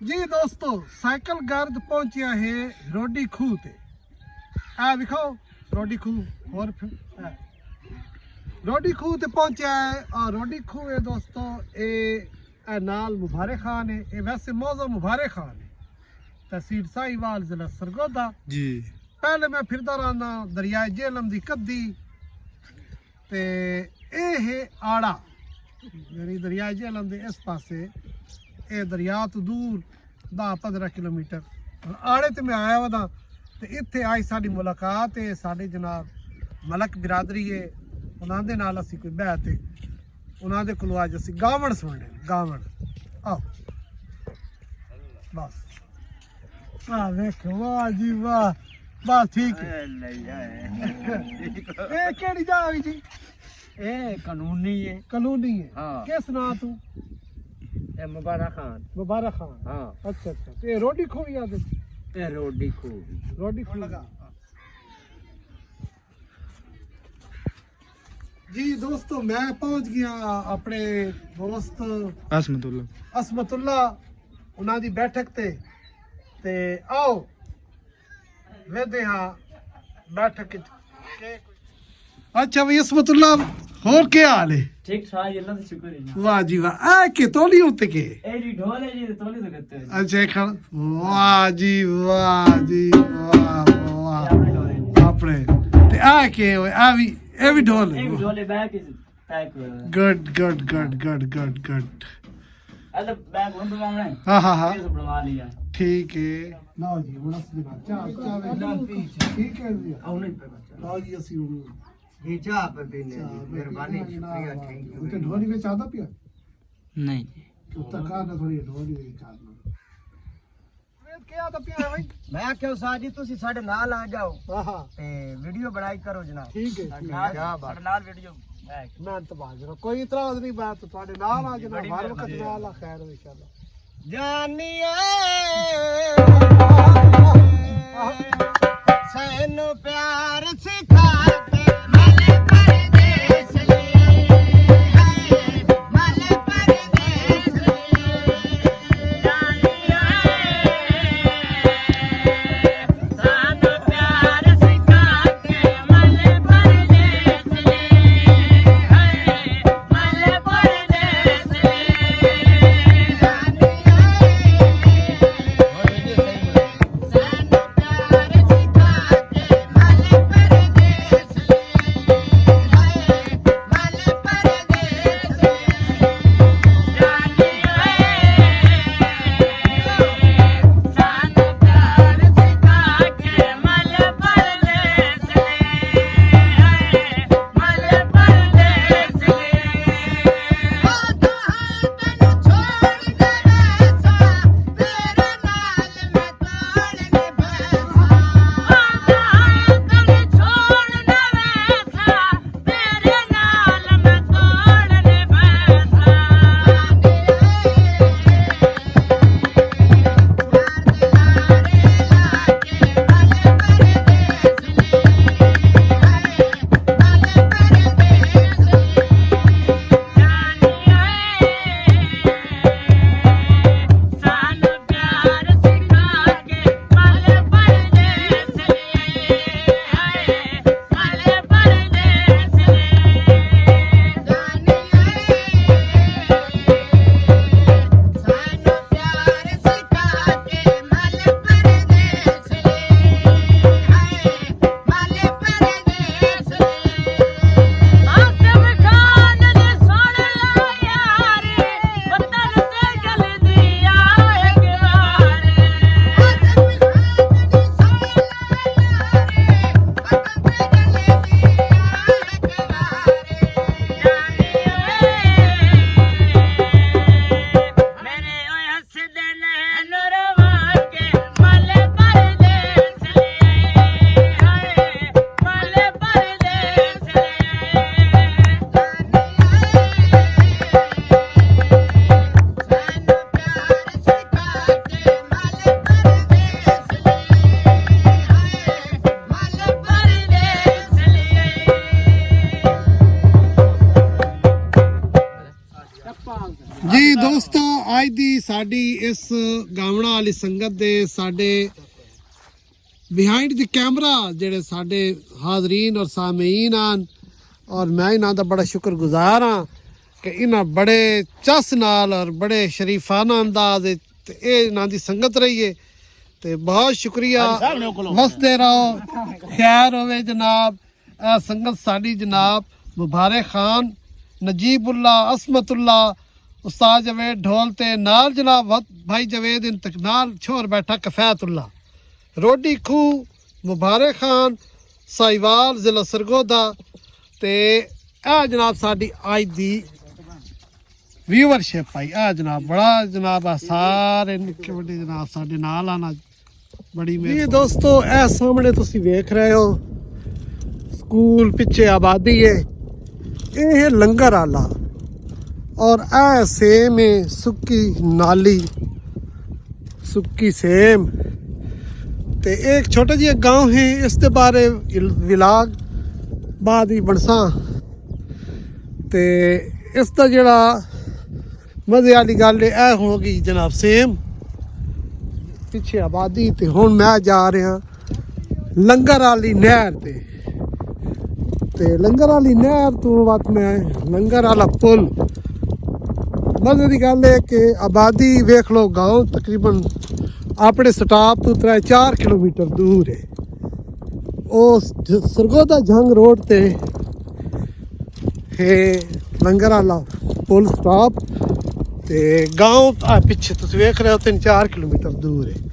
जी दोस्तों साइकिल गर्द पहुंचिया है रोडी खूह ते आ विखो रोडी खूह और फिर रोडी खूह ते पहुंचा है और रोडी खूह है दोस्तों ए नाल मुबारक खान है ये वैसे मौजो मुबारक खान है तहसील साहिवाल जिला सरगोदा जी। पहले मैं फिरदा रहना दरियाए जेहलम दी कद्दी ते ए है आड़ा यानी दरियाए जेहलम दे इस पासे ये दरिया तो दूर 10-15 किलोमीटर आड़े ते मैं आया वा ते इत्थे आई साडी मुलाकात है साडे जनाब मलक बिरादरी है उन्हां दे नाल असीं कोई बैत है उन्हां दे कोलों अज असीं गावण सुनने गावण आओ बस वाह देखो वाह जी वाह बस ठीक है ये केड़ी जगह जी ए कानूनी है हाँ। किस नाम तू ए मुबारक खान हाँ अच्छा ते रोडी खूह याद है ए रोडी खूह जी दोस्तों मैं पहुंच गया अपने दोस्त असमतुल्ला उन्हां दी बैठक ते आओ वेदे हाँ बैठक अच्छा भाई असमतुल्ला और क्या हाल है ठीक ठाक अल्लाह का शुक्र है वाह जी वाह आ के तोली होते के एडी ढोल है जी तोली तो करते हैं अच्छा वाह जी वाह अपने ते आ के आ भी ए भी ढोल एक ढोल है back is pack good Allah back one बनवाना है हाँ ये सब बनवा लिया ठीक है लाओ जी हुन असली बात चाह ठीक है जी आओ नहीं पे लाओ जी ਅਸੀਂ ਹੁਣ ये चाह पे पीने मेहरबानी शुक्रिया थैंक यू ਤੇ ਢੋਲੀ ਵਿੱਚ ਆਦਾ ਪਿਆ नहीं ਉੱਤਾ ਕਾਹਦਾ ਥੋੜੀ ਢੋਲੀ ਵਿੱਚ ਆਦਨਾ ਵੇਦ ਕੀ ਆਦਾ ਪਿਆ ਹੈ ਭਾਈ मैं क्यों साजी तुसी साडे नाल आ जाओ ਹਾਂ ते वीडियो बनाई करो जनाब ठीक है साडे नाल वीडियो ਮੈਂ ਤਬਾਜ ਰਹਾ ਕੋਈ ਇਤਰਾਜ਼ ਨਹੀਂ ਬਾਤ ਤੁਹਾਡੇ ਨਾਲ ਆ ਜਨਾ ਹਰ ਵਕਤ ਨਾਲ ਆ ਖੈਰ ਇੰਸ਼ਾਅੱਲਾ जानिए सैनु प्यार सिखाते मल परदेस मल परदेस जानिए सैनु प्यार सिखाते मल परदेस मल परदेस ਸਾਡੀ ਇਸ ਗਾਵਣਾ ਵਾਲੀ ਸੰਗਤ ਦੇ ਸਾਡੇ ਬਿਹਾਈਂਡ ਦੀ ਕੈਮਰਾ ਜਿਹੜੇ ਸਾਡੇ ਹਾਜ਼ਰੀਨ ਔਰ ਸਾਮਈਨ ਹਨ ਔਰ ਮੈਂ ਇਹਨਾਂ ਦਾ ਬੜਾ ਸ਼ੁਕਰਗੁਜ਼ਾਰ ਹਾਂ ਕਿ ਇਹਨਾਂ ਬੜੇ ਚਸ ਨਾਲ ਔਰ ਬੜੇ ਸ਼ਰੀਫਾਨਾ ਅੰਦਾਜ਼ ਤੇ ਇਹ ਇਹਨਾਂ ਦੀ ਸੰਗਤ ਰਹੀਏ ਤੇ ਬਹੁਤ ਸ਼ੁਕਰੀਆ ਵਸਦੇ ਰਹੋ ਖੈਰ ਹੋਵੇ ਜਨਾਬ ਇਹ ਸੰਗਤ ਸਾਡੀ ਜਨਾਬ ਮੁਬਾਰਕ ਖਾਨ ਨਜੀਬੁल्ला असमतुल्ला उस्ताद जवेद ढोल ते नाल जनाब भाई जवेद इंतक नाल छोर बैठा कफैतुल्ला रोडी खू मुबारक खान साहिवाल जिला सरगोदा ते आ जनाब साडी आज दी व्यूअरशिप आई आ जनाब बड़ा जनाब आ सारे निक्के वड्डे जनाब साडे नाल आना बड़ी मेहरबानी दोस्तों ए सामने तुसी वेख रहे हो स्कूल पिछे आबादी है ये है लंगर आला और ए सेम है सुक्की नाली सुक्की सेम ते एक छोटा जी गांव है इसके बारे विलाग बाद ही बनसा ते इसका जड़ा मजे वाली गल है हो गई जनाब सेम पिछे आबादी ते हुण मैं जा रहा लंगर वाली नहर ते लंगर वाली नहर तो बात मैं लंगर वाला पुल मजे की गल है कि आबादी वेख लो गांव तकरीबन अपने स्टाप तो 3-4 किलोमीटर दूर है उस सरगोदा जंग रोड ते है लंगर वाला पुल स्टाप ते गांव पिछे तुम वेख रहे हो 3-4 किलोमीटर दूर है